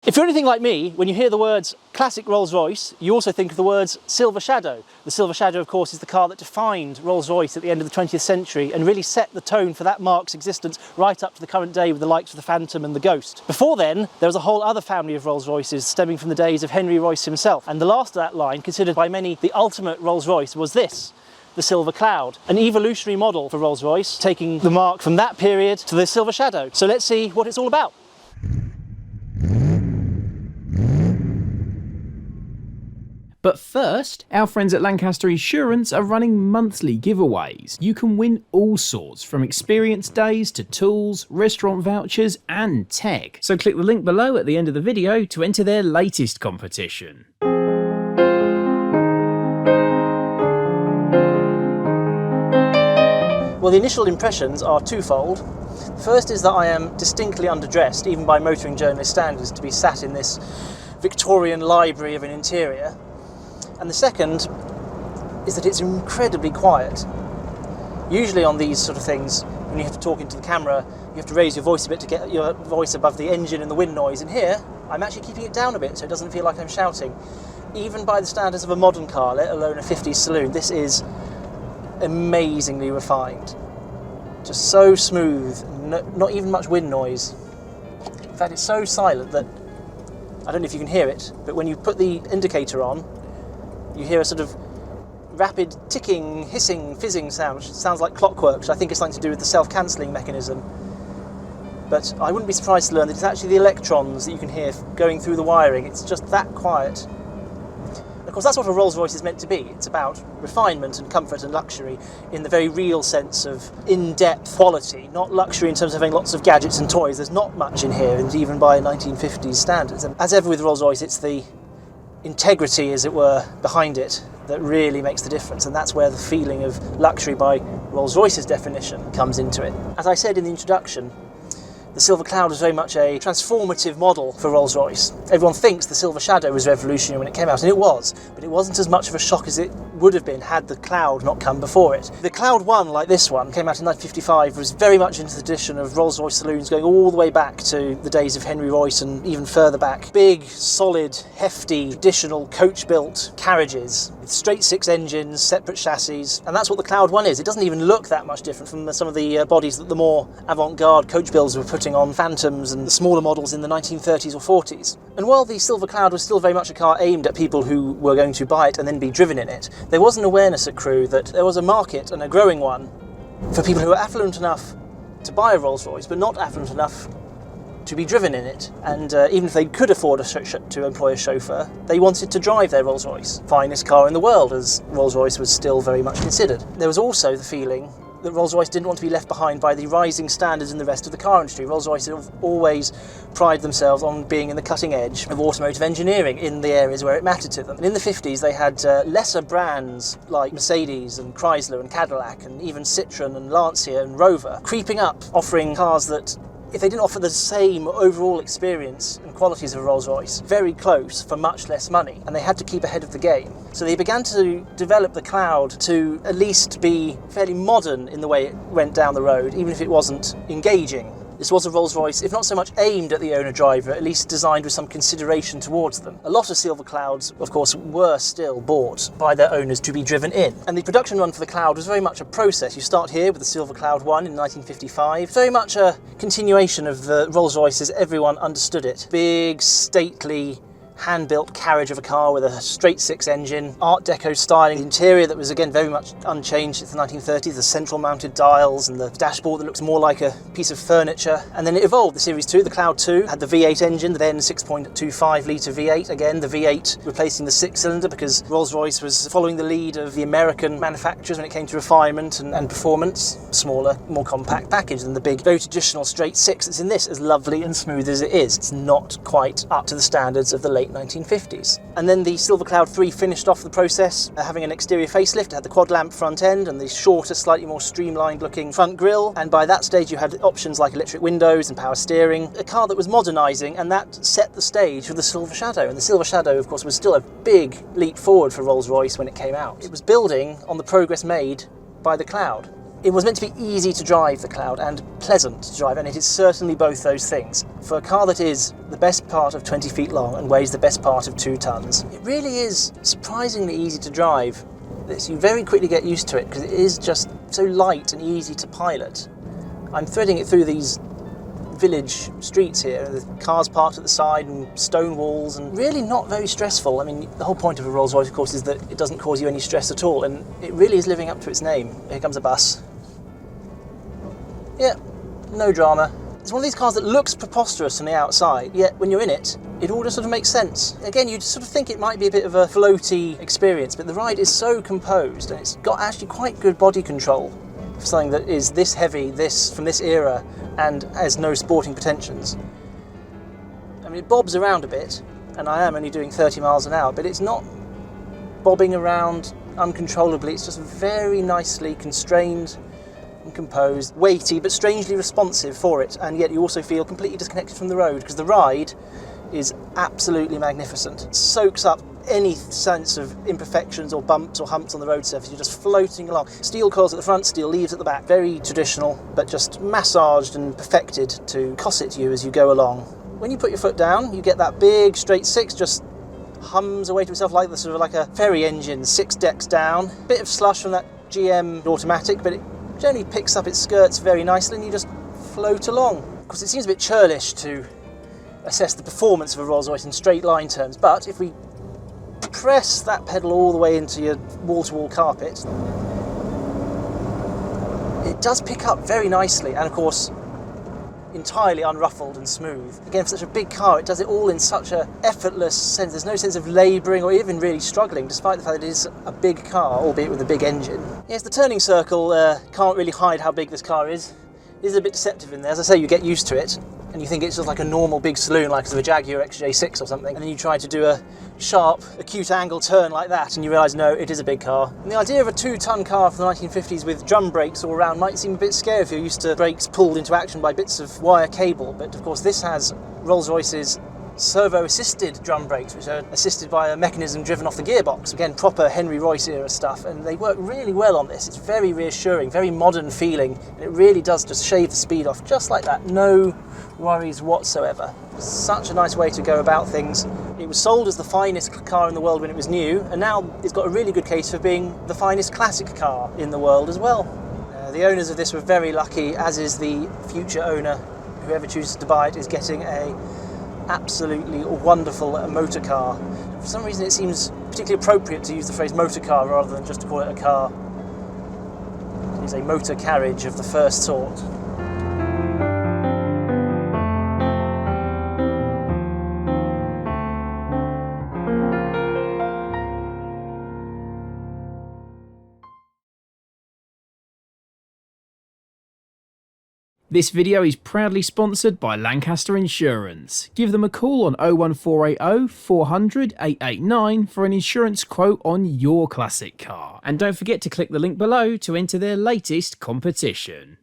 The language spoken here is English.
If you're anything like me, when you hear the words classic Rolls Royce, you also think of the words Silver Shadow. The Silver Shadow, of course, is the car that defined Rolls Royce at the end of the 20th century and really set the tone for that marque's existence right up to the current day with the likes of the Phantom and the Ghost. Before then, there was a whole other family of Rolls Royces stemming from the days of Henry Royce himself. And the last of that line, considered by many the ultimate Rolls Royce, was this: the Silver Cloud, an evolutionary model for Rolls Royce, taking the marque from that period to the Silver Shadow. So let's see what it's all about. But first, our friends at Lancaster Insurance are running monthly giveaways. You can win all sorts, from experience days to tools, restaurant vouchers and tech. So click the link below at the end of the video to enter their latest competition. Well, the initial impressions are twofold. First is that I am distinctly underdressed, even by motoring journalist standards, to be sat in this Victorian library of an interior. And the second is that it's incredibly quiet. Usually on these sort of things, when you have to talk into the camera, you have to raise your voice a bit to get your voice above the engine and the wind noise. And here, I'm actually keeping it down a bit so it doesn't feel like I'm shouting. Even by the standards of a modern car, let alone a 50s saloon, this is amazingly refined. Just so smooth, not even much wind noise. In fact, it's so silent that, I don't know if you can hear it, but when you put the indicator on, you hear a sort of rapid ticking, hissing, fizzing sound, which sounds like clockwork, which I think is something to do with the self-cancelling mechanism. But I wouldn't be surprised to learn that it's actually the electrons that you can hear going through the wiring. It's just that quiet. Of course, that's what a Rolls Royce is meant to be. It's about refinement and comfort and luxury in the very real sense of in-depth quality, not luxury in terms of having lots of gadgets and toys. There's not much in here, and even by 1950s standards. And as ever with Rolls Royce, it's the integrity, as it were, behind it that really makes the difference, and that's where the feeling of luxury by Rolls Royce's definition comes into it. As I said in the introduction, the Silver Cloud was very much a transformative model for Rolls Royce. Everyone thinks the Silver Shadow was revolutionary when it came out, and it was, but it wasn't as much of a shock as it would have been had the Cloud not come before it. The Cloud 1, like this one, came out in 1955, was very much into the tradition of Rolls Royce saloons going all the way back to the days of Henry Royce and even further back. Big, solid, hefty, traditional coach-built carriages with straight six engines, separate chassis, and that's what the Cloud 1 is. It doesn't even look that much different from some of the bodies that the more avant-garde coach builds were putting on Phantoms and the smaller models in the 1930s or 40s. And while the Silver Cloud was still very much a car aimed at people who were going to buy it and then be driven in it, there was an awareness at Crewe that there was a market, and a growing one, for people who were affluent enough to buy a Rolls Royce but not affluent enough to be driven in it. And even if they could afford to employ a chauffeur, they wanted to drive their Rolls Royce. Finest car in the world, as Rolls Royce was still very much considered. There was also the feeling that Rolls Royce didn't want to be left behind by the rising standards in the rest of the car industry. Rolls Royce have always prided themselves on being in the cutting edge of automotive engineering in the areas where it mattered to them. And in the 50s they had lesser brands like Mercedes and Chrysler and Cadillac and even Citroen and Lancia and Rover creeping up, offering cars that, if they didn't offer the same overall experience and qualities of Rolls-Royce, very close for much less money, and they had to keep ahead of the game. So they began to develop the Cloud to at least be fairly modern in the way it went down the road, even if it wasn't engaging. This was a Rolls-Royce, if not so much aimed at the owner-driver, at least designed with some consideration towards them. A lot of Silver Clouds, of course, were still bought by their owners to be driven in. And the production run for the Cloud was very much a process. You start here with the Silver Cloud 1 in 1955. Very much a continuation of the Rolls-Royce as everyone understood it. Big, stately, hand-built carriage of a car with a straight six engine, Art Deco styling, the interior that was again very much unchanged since the 1930s, the central mounted dials and the dashboard that looks more like a piece of furniture. And then it evolved. The Series 2, the Cloud 2, had the V8 engine, the then 6.25 litre V8, again the V8 replacing the six-cylinder because Rolls-Royce was following the lead of the American manufacturers when it came to refinement and performance. Smaller, more compact package than the big, very traditional straight six that's in this, as lovely and smooth as it is. It's not quite up to the standards of the late 1950s. And then the Silver Cloud 3 finished off the process, having an exterior facelift. It had the quad lamp front end and the shorter, slightly more streamlined looking front grille, and by that stage you had options like electric windows and power steering. A car that was modernising, and that set the stage for the Silver Shadow. And the Silver Shadow, of course, was still a big leap forward for Rolls-Royce when it came out. It was building on the progress made by the Cloud. It was meant to be easy to drive, the Cloud, and pleasant to drive, and it is certainly both those things. For a car that is the best part of 20 feet long and weighs the best part of 2 tons, it really is surprisingly easy to drive. You very quickly get used to it because it is just so light and easy to pilot. I'm threading it through these village streets here, the cars parked at the side and stone walls, and really not very stressful. I mean, the whole point of a Rolls Royce, of course, is that it doesn't cause you any stress at all, and it really is living up to its name. Here comes a bus. Yeah, no drama. It's one of these cars that looks preposterous from the outside, yet when you're in it, it all just sort of makes sense. Again, you'd sort of think it might be a bit of a floaty experience, but the ride is so composed, and it's got actually quite good body control for something that is this heavy, from this era, and has no sporting pretensions. I mean, it bobs around a bit, and I am only doing 30 miles an hour, but it's not bobbing around uncontrollably. It's just very nicely constrained and composed, weighty, but strangely responsive for it, and yet you also feel completely disconnected from the road, because the ride is absolutely magnificent. It soaks up any sense of imperfections or bumps or humps on the road surface. You're just floating along. Steel coils at the front, steel leaves at the back. Very traditional, but just massaged and perfected to cosset you as you go along. When you put your foot down, you get that big straight 6 just hums away to itself like a ferry engine, 6 decks down. Bit of slush from that GM automatic, but it generally picks up its skirts very nicely, and you just float along. Of course, it seems a bit churlish to assess the performance of a Rolls Royce in straight line terms, but if we press that pedal all the way into your wall-to-wall carpet, it does pick up very nicely, and of course entirely unruffled and smooth. Again, for such a big car, it does it all in such an effortless sense. There's no sense of labouring or even really struggling, despite the fact that it is a big car, albeit with a big engine. Yes, the turning circle can't really hide how big this car is. It is a bit deceptive in there. As I say, you get used to it, and you think it's just like a normal big saloon, like a Jaguar XJ6 or something, and then you try to do a sharp, acute angle turn like that, and you realise, no, it is a big car. And the idea of a 2-ton car from the 1950s with drum brakes all around might seem a bit scary if you're used to brakes pulled into action by bits of wire cable, but of course this has Rolls-Royce's servo-assisted drum brakes, which are assisted by a mechanism driven off the gearbox. Again, proper Henry Royce era stuff, and they work really well on this. It's very reassuring, very modern feeling, and it really does just shave the speed off just like that. No worries whatsoever. Such a nice way to go about things. It was sold as the finest car in the world when it was new, and now it's got a really good case for being the finest classic car in the world as well. The owners of this were very lucky, as is the future owner. Whoever chooses to buy it is getting a absolutely wonderful motor car. For some reason it seems particularly appropriate to use the phrase motor car rather than just to call it a car. It is a motor carriage of the first sort. This video is proudly sponsored by Lancaster Insurance. Give them a call on 01480 400 889 for an insurance quote on your classic car. And don't forget to click the link below to enter their latest competition.